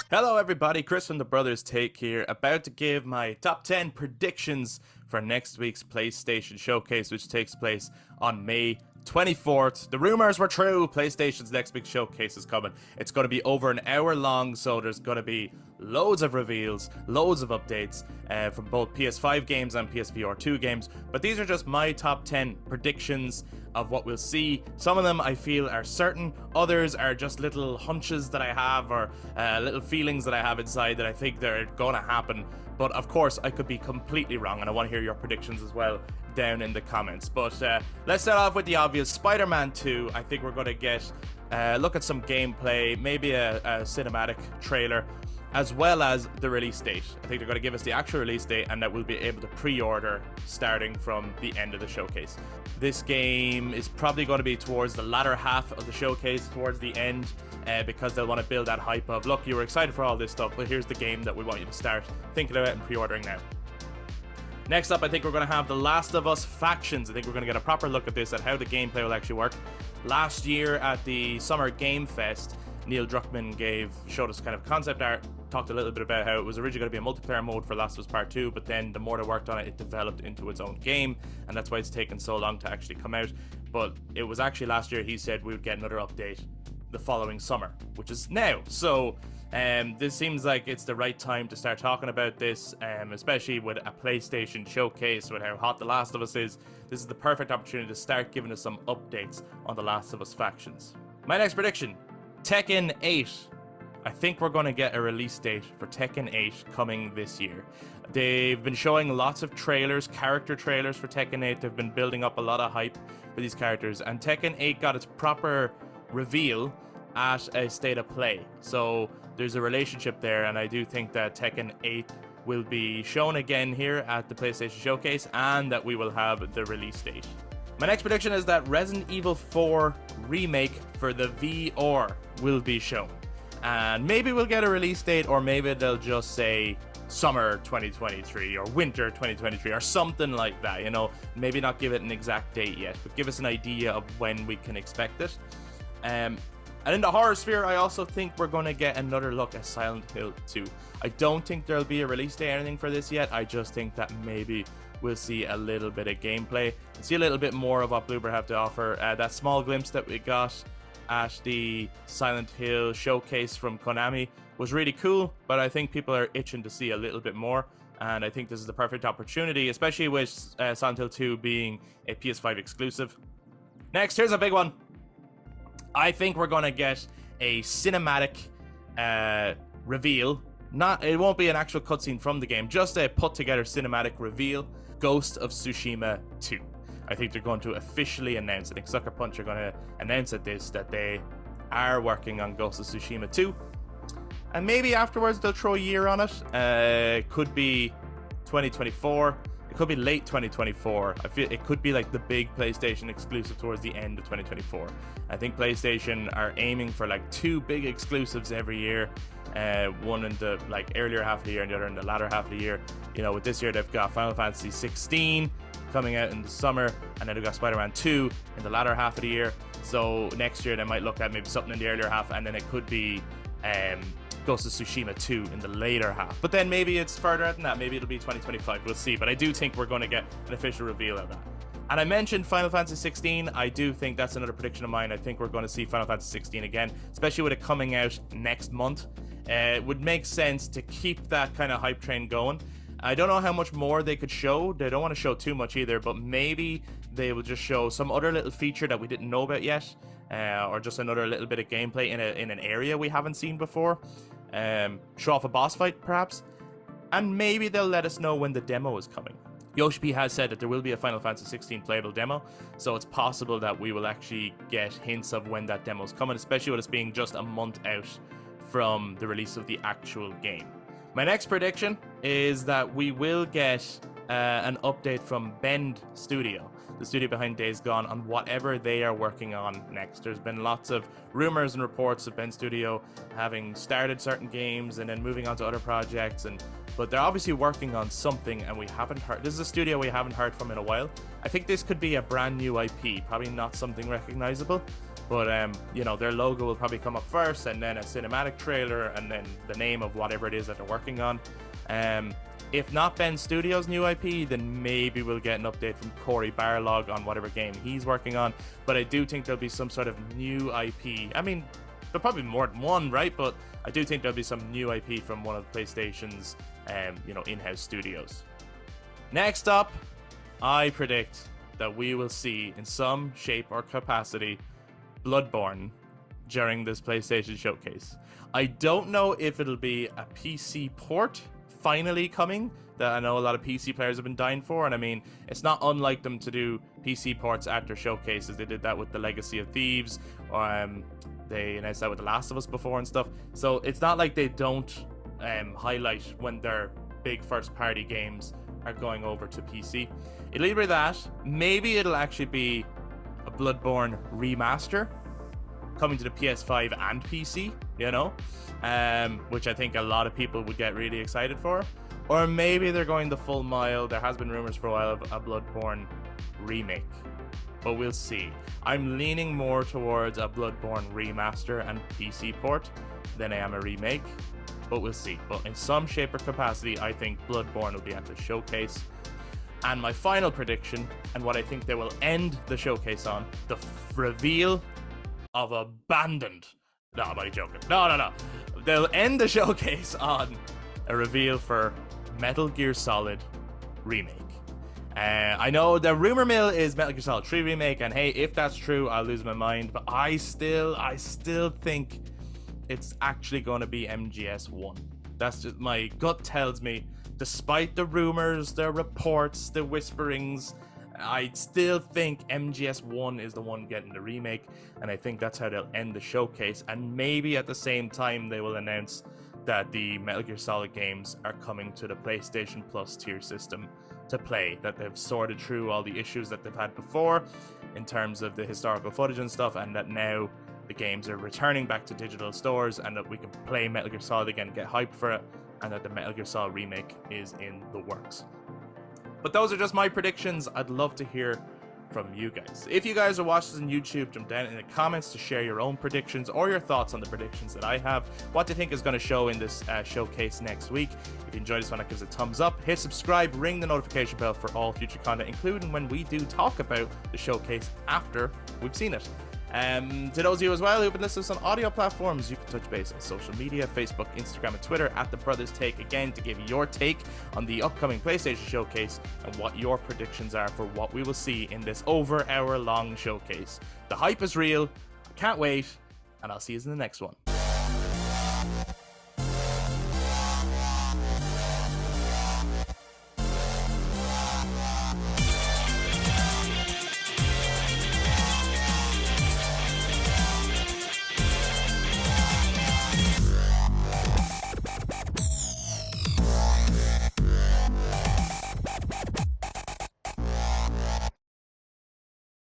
Hello everybody, Kris from the Brothers Take here, about to give my top 10 predictions for next week's PlayStation Showcase, which takes place on May 24th. The rumors were true. PlayStation's next big showcase is coming. It's going to be over an hour long, so there's going to be loads of reveals, loads of updates from both PS5 games and PSVR 2 games. But these are just my top 10 predictions of what we'll see. Some of them I feel are certain, others are just little hunches that I have, or little feelings that I have inside that I think they're going to happen. But of course, I could be completely wrong, and I want to hear your predictions as well down in the comments. But let's start off with the obvious. Spider-Man 2, I think we're going to get look at some gameplay, maybe a cinematic trailer, as well as the release date. I think they're going to give us the actual release date, and that we'll be able to pre-order starting from the end of the showcase. This game is probably going to be towards the latter half of the showcase, towards the end, because they'll want to build that hype of, look, you were excited for all this stuff, but here's the game that we want you to start thinking about and pre-ordering now. Next up, I think we're going to have The Last of Us Factions. I think we're going to get a proper look at this, at how the gameplay will actually work. Last year at the Summer Game Fest, Neil Druckmann showed us kind of concept art, talked a little bit about how it was originally going to be a multiplayer mode for Last of Us Part 2, but then the more they worked on it, it developed into its own game, and that's why it's taken so long to actually come out. But it was actually last year he said we would get another update the following summer, which is now. So this seems like it's the right time to start talking about this, especially with a PlayStation showcase, with how hot The Last of Us is. This is the perfect opportunity to start giving us some updates on The Last of Us Factions. My next prediction, Tekken 8. I think we're going to get a release date for Tekken 8 coming this year. They've been showing lots of trailers, character trailers for Tekken 8. They've been building up a lot of hype for these characters, and Tekken 8 got its proper reveal at a State of Play. So there's a relationship there, and I do think that Tekken 8 will be shown again here at the PlayStation Showcase, and that we will have the release date. My next prediction is that Resident Evil 4 Remake for the VR will be shown. And maybe we'll get a release date, or maybe they'll just say summer 2023 or winter 2023 or something like that, you know. Maybe not give it an exact date yet, but give us an idea of when we can expect it. And in the horror sphere, I also think we're going to get another look at Silent Hill 2. I don't think there'll be a release date or anything for this yet. I just think that maybe we'll see a little bit of gameplay, see a little bit more of what BLOODBORNE have to offer. That small glimpse that we got at the Silent Hill showcase from Konami was really cool, but I think people are itching to see a little bit more, and I think this is the perfect opportunity, especially with Silent Hill 2 being a PS5 exclusive. Next, here's a big one. I think we're going to get a cinematic reveal. It won't be an actual cutscene from the game, just a put together cinematic reveal. Ghost of Tsushima 2. I think they're going to officially announce, I think Sucker Punch are going to announce at this that they are working on Ghost of Tsushima 2. And maybe afterwards they'll throw a year on it. It could be 2024. It could be late 2024. I feel it could be like the big PlayStation exclusive towards the end of 2024. I think PlayStation are aiming for like 2 big exclusives every year. One in the like earlier half of the year and the other in the latter half of the year. You know, with this year they've got Final Fantasy 16 coming out in the summer, and then they've got Spider-Man 2 in the latter half of the year. So next year they might look at maybe something in the earlier half, and then it could be Ghost of Tsushima 2 in the later half. But then maybe it's further than that. Maybe it'll be 2025. We'll see. But I do think we're going to get an official reveal of that. And I mentioned Final Fantasy 16. I do think that's another prediction of mine. I think we're going to see Final Fantasy 16 again, especially with it coming out next month. It would make sense to keep that kind of hype train going. I don't know how much more they could show. They don't want to show too much either, but maybe they will just show some other little feature that we didn't know about yet, or just another little bit of gameplay in an area we haven't seen before. Show off a boss fight, perhaps. And maybe they'll let us know when the demo is coming. Yoshi P has said that there will be a Final Fantasy 16 playable demo, so it's possible that we will actually get hints of when that demo is coming, especially with us being just a month out from the release of the actual game. My next prediction is that we will get an update from Bend Studio, the studio behind Days Gone, on whatever they are working on next. There's been lots of rumors and reports of Bend Studio having started certain games and then moving on to other projects, but they're obviously working on something, and we haven't heard. This is a studio we haven't heard from in a while. I think this could be a brand new IP, probably not something recognizable, But you know, their logo will probably come up first, and then a cinematic trailer, and then the name of whatever it is that they're working on. If not Ben Studios' new IP, then maybe we'll get an update from Cory Barlog on whatever game he's working on. But I do think there'll be some sort of new IP. I mean, there'll probably be more than one, right? But I do think there'll be some new IP from one of PlayStation's, you know, in-house studios. Next up, I predict that we will see, in some shape or capacity, Bloodborne during this PlayStation showcase. I don't know if it'll be a PC port finally coming that I know a lot of PC players have been dying for, and I mean, it's not unlike them to do PC ports at their showcases. They did that with the Legacy of Thieves, or they announced that with The Last of Us before and stuff. So it's not like they don't highlight when their big first-party games are going over to PC. It'll either be that, maybe it'll actually be a Bloodborne remaster coming to the PS5 and PC, you know, which I think a lot of people would get really excited for. Or maybe they're going the full mile. There has been rumors for a while of a Bloodborne remake, but we'll see. I'm leaning more towards a Bloodborne remaster and PC port than I am a remake, but we'll see. But in some shape or capacity, I think Bloodborne will be at the showcase. And my final prediction, and what I think they will end the showcase on, the reveal of Abandoned. No, I'm only joking. No. They'll end the showcase on a reveal for Metal Gear Solid Remake. I know the rumor mill is Metal Gear Solid 3 Remake, and hey, if that's true, I'll lose my mind, but I still think it's actually going to be MGS1. That's just, my gut tells me, despite the rumors, the reports, the whisperings, I still think MGS1 is the one getting the remake, and I think that's how they'll end the showcase. And maybe at the same time they will announce that the Metal Gear Solid games are coming to the PlayStation Plus tier system to play, that they've sorted through all the issues that they've had before in terms of the historical footage and stuff, and that now the games are returning back to digital stores, and that we can play Metal Gear Solid again, get hyped for it, and that the Metal Gear Solid remake is in the works. But those are just my predictions. I'd love to hear from you guys. If you guys are watching this on YouTube, jump down in the comments to share your own predictions or your thoughts on the predictions that I have. What do you think is going to show in this showcase next week? If you enjoyed this one, give us a thumbs up, hit subscribe, ring the notification bell for all future content, including when we do talk about the showcase after we've seen it. To those of you as well who've been listening to us on audio platforms, you can touch base on social media, Facebook, Instagram, and Twitter at The Brothers Take, again, to give your take on the upcoming PlayStation Showcase and what your predictions are for what we will see in this over-hour-long showcase. The hype is real, I can't wait, and I'll see you in the next one.